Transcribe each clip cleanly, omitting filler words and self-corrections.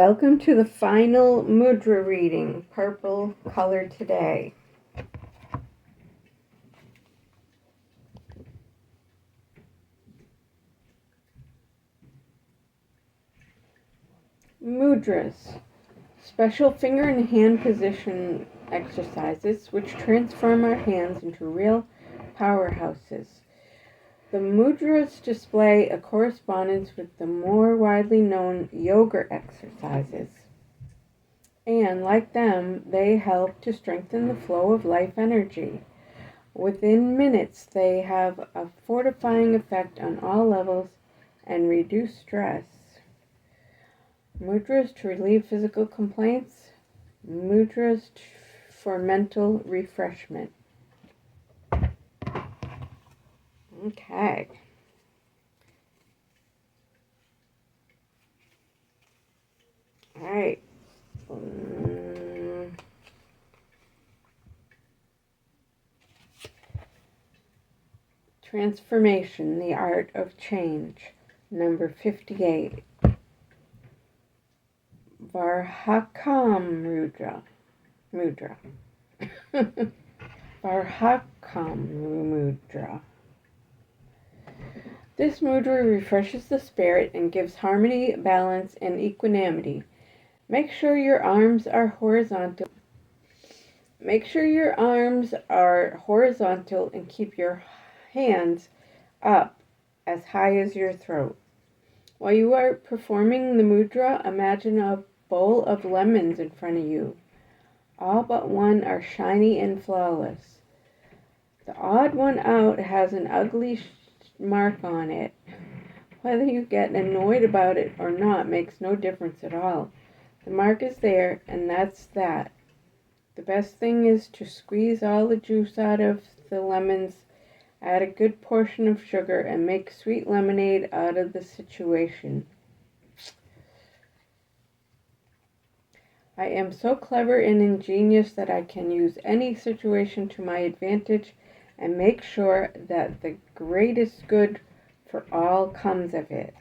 Welcome to the final mudra reading, purple color today. Mudras, special finger and hand position exercises which transform our hands into real powerhouses. The mudras display a correspondence with the more widely known yoga exercises. And like them, they help to strengthen the flow of life energy. Within minutes, they have a fortifying effect on all levels and reduce stress. Mudras to relieve physical complaints, mudras for mental refreshment. Okay. All right. Transformation, the art of change. Number 58. Varhakam mudra. Varhakam mudra. This mudra refreshes the spirit and gives harmony, balance, and equanimity. Make sure your arms are horizontal. And keep your hands up as high as your throat. While you are performing the mudra, imagine a bowl of lemons in front of you. All but one are shiny and flawless. The odd one out has an ugly mark on it. Whether you get annoyed about it or not makes no difference at all. The mark is there, and that's that. The best thing is to squeeze all the juice out of the lemons, add a good portion of sugar, and make sweet lemonade out of the situation. I am so clever and ingenious that I can use any situation to my advantage and make sure that the greatest good for all comes of it.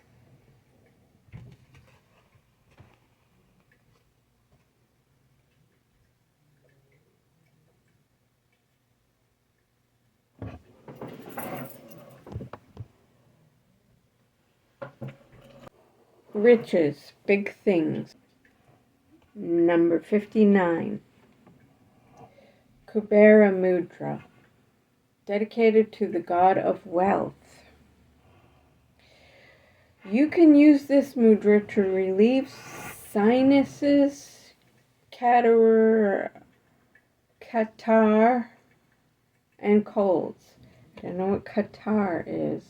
Riches, big things. Number 59. Kubera mudra, dedicated to the god of wealth. You can use this mudra to relieve sinuses, catarrh, and colds. I don't know what catarrh is.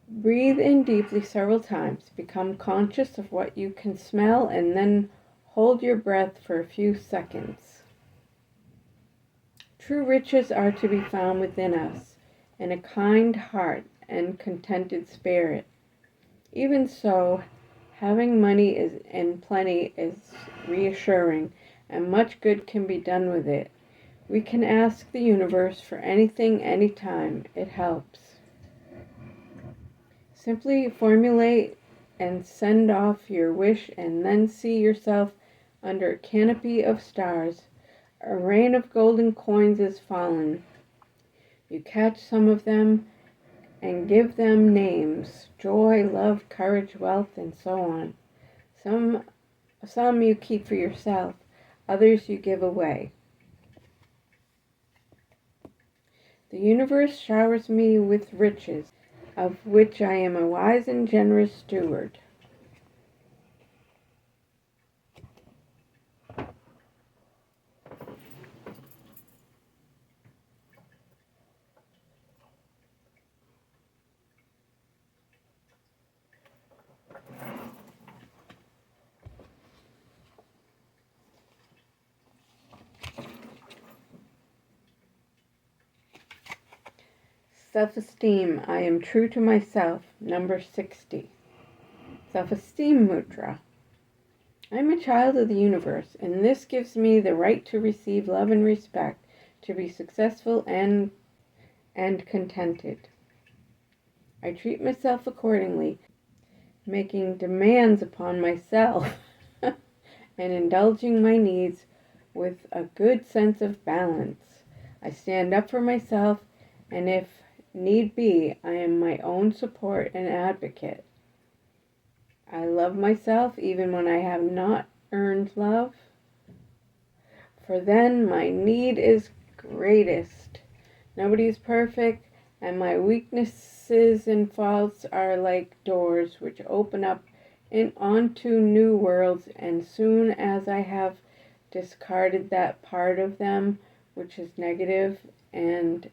Breathe in deeply several times. Become conscious of what you can smell and then hold your breath for a few seconds. True riches are to be found within us, in a kind heart and contented spirit. Even so, having money in plenty is reassuring, and much good can be done with it. We can ask the universe for anything, anytime. It helps. Simply formulate and send off your wish, and then see yourself under a canopy of stars. A rain of golden coins is fallen. You catch some of them and give them names: joy, love, courage, wealth, and so on. Some you keep for yourself, others you give away. The universe showers me with riches, of which I am a wise and generous steward. Self-esteem, I am true to myself. Number 60. Self-esteem mudra. I am a child of the universe, and this gives me the right to receive love and respect, to be successful and contented. I treat myself accordingly making demands upon myself and indulging my needs with a good sense of balance. I stand up for myself, and if need be, I am my own support and advocate. I love myself even when I have not earned love, for then my need is greatest. Nobody is perfect, and my weaknesses and faults are like doors which open up onto new worlds, and soon as I have discarded that part of them which is negative and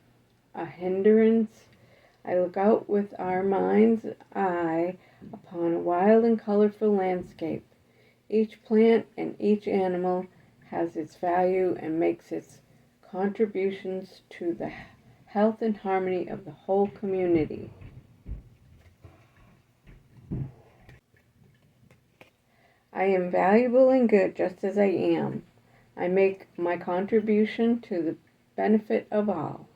a hindrance, I look out with our mind's eye upon a wild and colorful landscape. Each plant and each animal has its value and makes its contributions to the health and harmony of the whole community. I am valuable and good just as I am. I make my contribution to the benefit of all.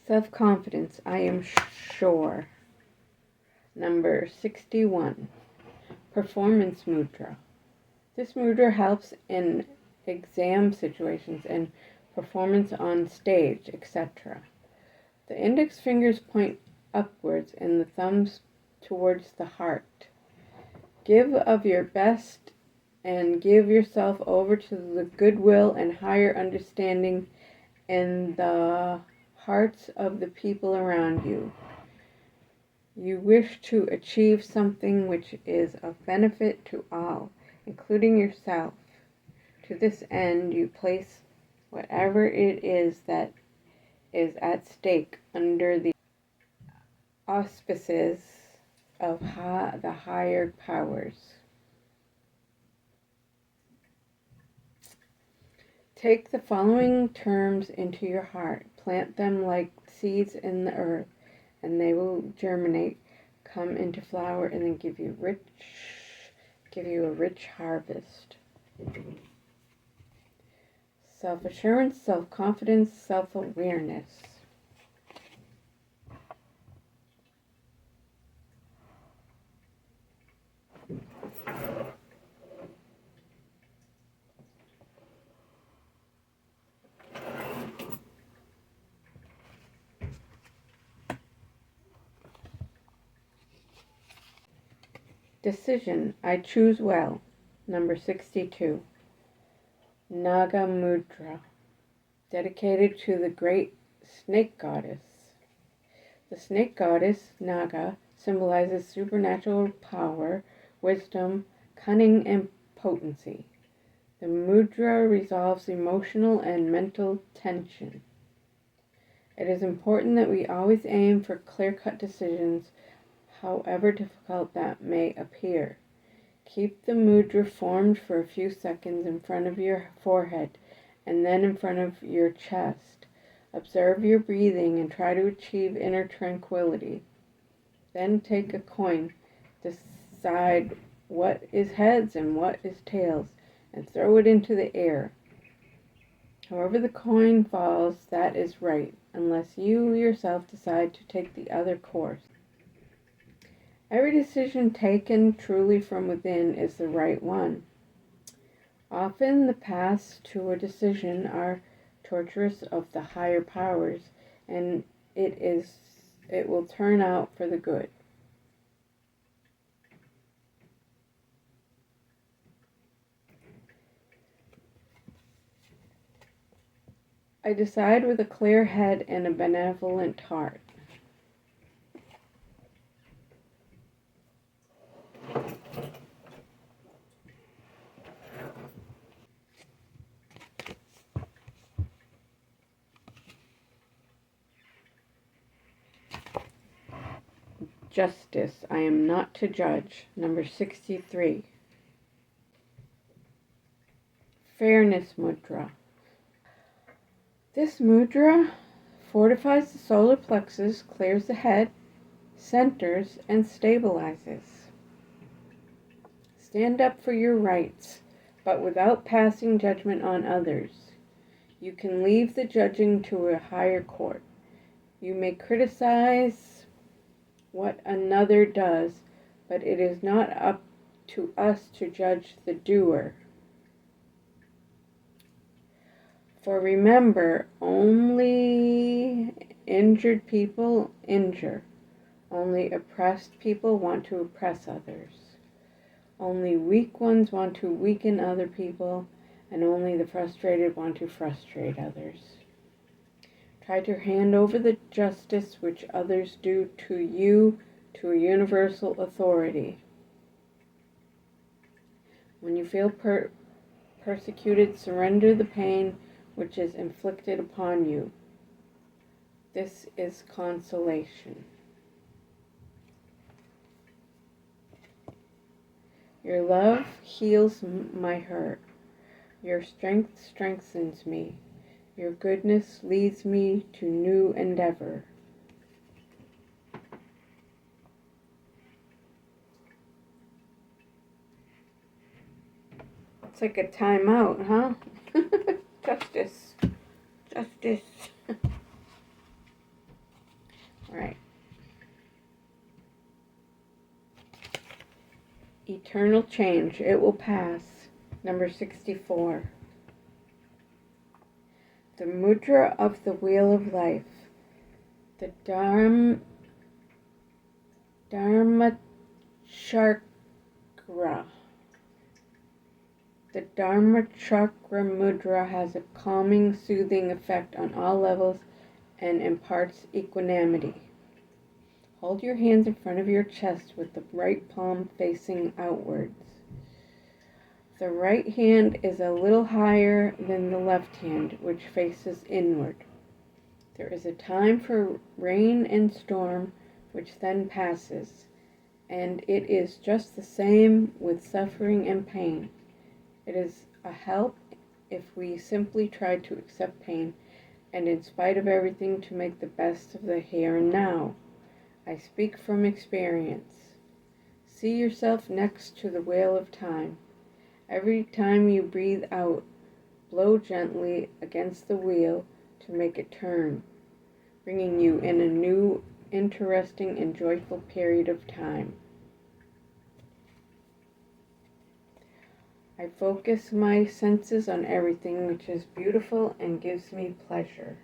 Self-confidence, I am sure. Number 61. Performance mudra. This mudra helps in exam situations and performance on stage, etc. The index fingers point upwards and the thumbs towards the heart. Give of your best and give yourself over to the goodwill and higher understanding in the hearts of the people around you. You wish to achieve something which is of benefit to all, including yourself. To this end, you place whatever it is that is at stake under the auspices of the higher powers. Take the following terms into your heart. Plant them like seeds in the earth, and they will germinate, come into flower, and then give you a rich harvest. Self-assurance, self-confidence, self-awareness. Decision, I choose well. Number 62. Naga Mudra, dedicated to the great snake goddess. The snake goddess, Naga, symbolizes supernatural power, wisdom, cunning, and potency. The mudra resolves emotional and mental tension. It is important that we always aim for clear-cut decisions, however difficult that may appear. Keep the mudra formed for a few seconds in front of your forehead and then in front of your chest. Observe your breathing and try to achieve inner tranquility. Then take a coin, decide what is heads and what is tails, and throw it into the air. However the coin falls, that is right, unless you yourself decide to take the other course. Every decision taken truly from within is the right one. Often the paths to a decision are tortuous of the higher powers, and it will turn out for the good. I decide with a clear head and a benevolent heart. Justice, I am not to judge. Number 63. Fairness Mudra. This mudra fortifies the solar plexus, clears the head, centers, and stabilizes. Stand up for your rights, but without passing judgment on others. You can leave the judging to a higher court. You may criticize what another does, but it is not up to us to judge the doer. For remember, only injured people injure. Only oppressed people want to oppress others. Only weak ones want to weaken other people, and only the frustrated want to frustrate others. Try to hand over the justice which others do to you to a universal authority. When you feel persecuted, surrender the pain which is inflicted upon you. This is consolation. Your love heals my hurt. Your strength strengthens me. Your goodness leads me to new endeavor. It's like a timeout, huh? Justice. Justice. All right. Eternal change. It will pass. Number 64. The mudra of the wheel of life. The Dharma chakra. The Dharma chakra mudra has a calming, soothing effect on all levels and imparts equanimity. Hold your hands in front of your chest with the right palm facing outwards. The right hand is a little higher than the left hand, which faces inward. There is a time for rain and storm, which then passes, and it is just the same with suffering and pain. It is a help if we simply try to accept pain, and in spite of everything, to make the best of the here and now. I speak from experience. See yourself next to the wheel of time. Every time you breathe out, blow gently against the wheel to make it turn, bringing you in a new, interesting, and joyful period of time. I focus my senses on everything which is beautiful and gives me pleasure.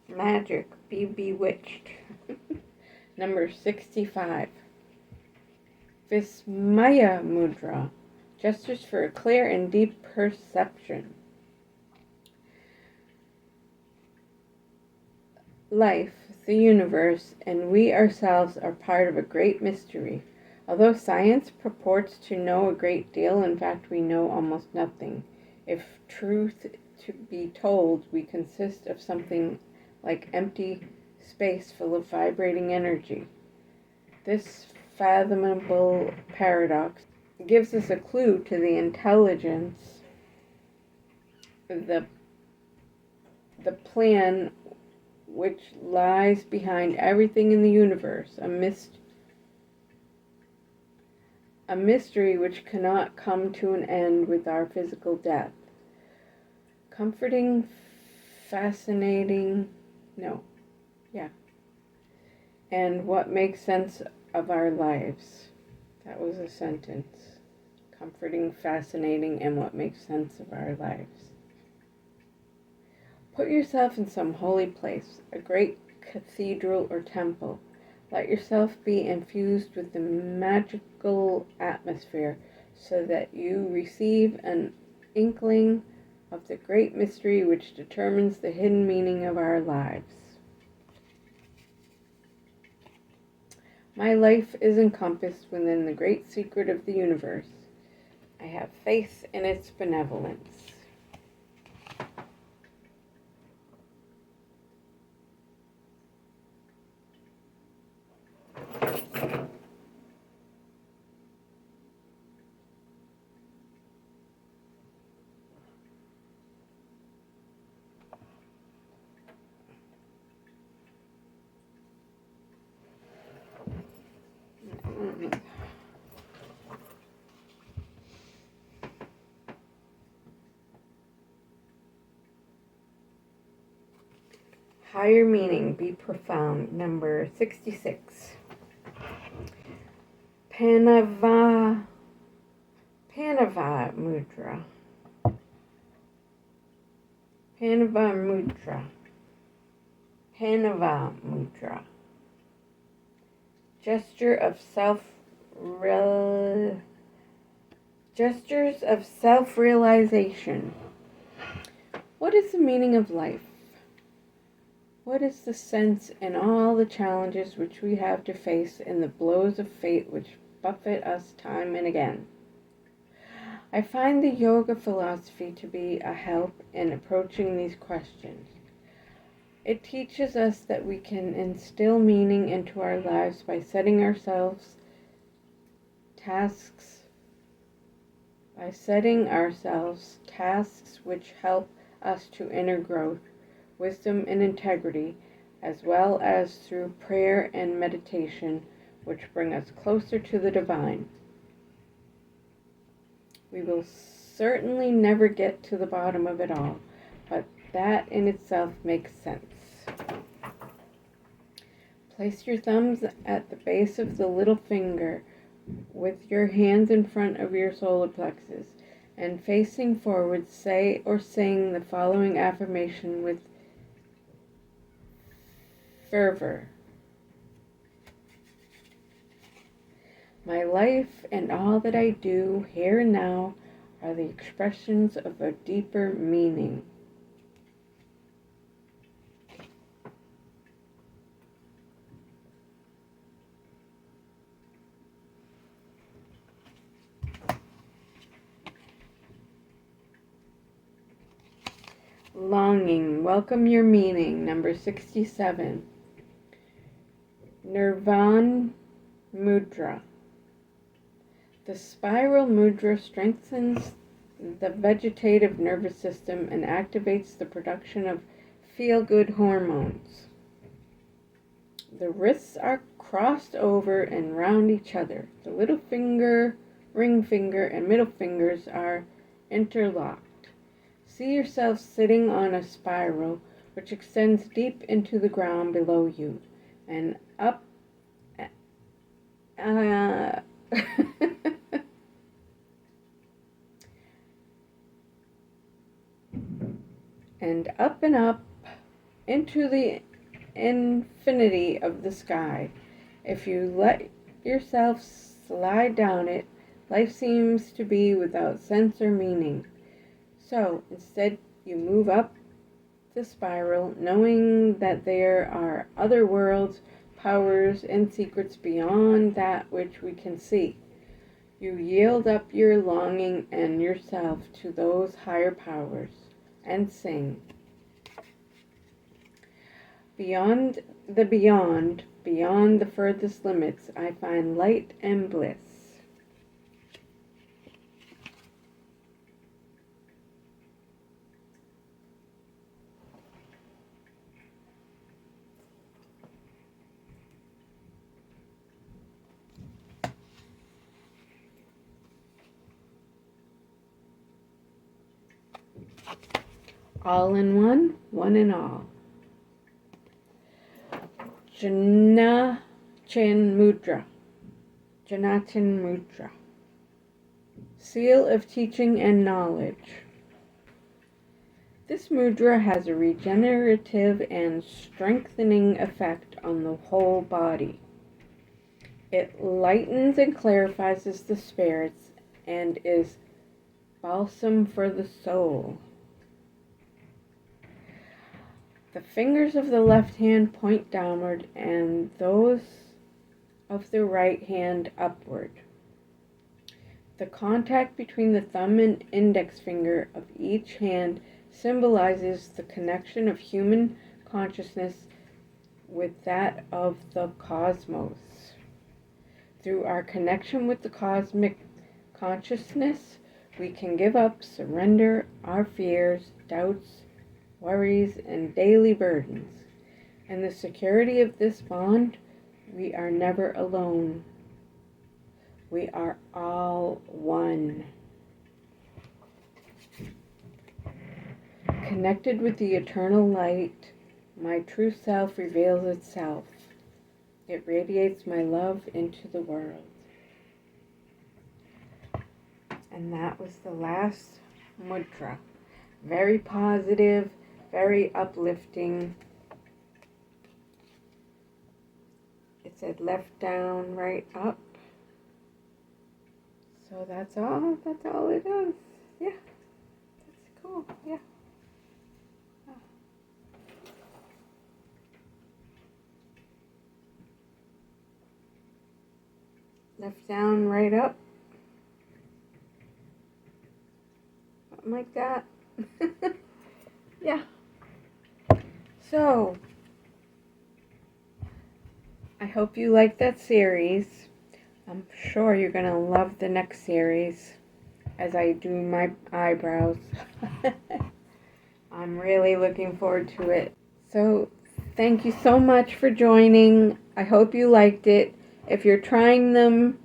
Magic, be bewitched. Number 65. Vismaya mudra, gestures for a clear and deep perception. Life, the universe, and we ourselves are part of a great mystery. Although science purports to know a great deal, in fact we know almost nothing. If truth to be told, we consist of something like empty space full of vibrating energy. This fathomable paradox gives us a clue to the intelligence, the plan which lies behind everything in the universe, a mystery which cannot come to an end with our physical death. Comforting, fascinating, and what makes sense of our lives. That was a sentence. Comforting, fascinating, and what makes sense of our lives. Put yourself in some holy place, a great cathedral or temple. Let yourself be infused with the magical atmosphere so that you receive an inkling of the great mystery which determines the hidden meaning of our lives. My life is encompassed within the great secret of the universe. I have faith in its benevolence. Higher meaning, be profound. Number 66. Panava Mudra. Panava Mudra. Panava Mudra. Gestures of self-realization. What is the meaning of life? What is the sense in all the challenges which we have to face and the blows of fate which buffet us time and again? I find the yoga philosophy to be a help in approaching these questions. It teaches us that we can instill meaning into our lives by setting ourselves tasks which help us to inner growth, wisdom and integrity, as well as through prayer and meditation, which bring us closer to the divine. We will certainly never get to the bottom of it all, but that in itself makes sense. Place your thumbs at the base of the little finger with your hands in front of your solar plexus and facing forward. Say or sing the following affirmation with fervor. My life and all that I do here and now are the expressions of a deeper meaning. Longing, welcome your meaning. Number 67. Nirvana Mudra. The spiral mudra strengthens the vegetative nervous system and activates the production of feel-good hormones. The wrists are crossed over and round each other. The little finger, ring finger, and middle fingers are interlocked. See yourself sitting on a spiral which extends deep into the ground below you and up and up and up into the infinity of the sky. If you let yourself slide down it, life seems to be without sense or meaning. So instead, you move up the spiral, knowing that there are other worlds, powers, and secrets beyond that which we can see. You yield up your longing and yourself to those higher powers and sing. Beyond the furthest limits, I find light and bliss. All in one, one in all. Janachan Mudra. Janachan Mudra. Seal of teaching and knowledge. This mudra has a regenerative and strengthening effect on the whole body. It lightens and clarifies the spirits and is balsam for the soul. The fingers of the left hand point downward, and those of the right hand upward. The contact between the thumb and index finger of each hand symbolizes the connection of human consciousness with that of the cosmos. Through our connection with the cosmic consciousness, we can give up, surrender our fears, doubts, worries, and daily burdens. In the security of this bond, we are never alone. We are all one. Connected with the eternal light, my true self reveals itself. It radiates my love into the world. And that was the last mudra. Very positive, very uplifting. It said left down, right up. So that's all it is. Yeah, that's cool, yeah. Left down, right up. Something like that. Yeah. So, I hope you like that series. I'm sure you're going to love the next series as I do my eyebrows. I'm really looking forward to it. So, thank you so much for joining. I hope you liked it. If you're trying them,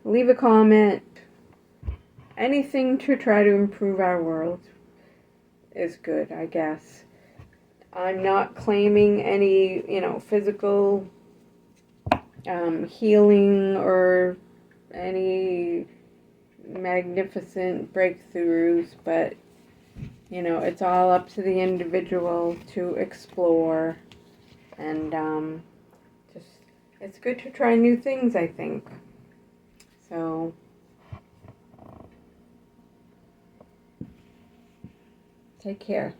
leave a comment. Anything to try to improve our world is good, I guess. I'm not claiming any, physical healing or any magnificent breakthroughs, but, it's all up to the individual to explore, and it's good to try new things, I think. So, take care.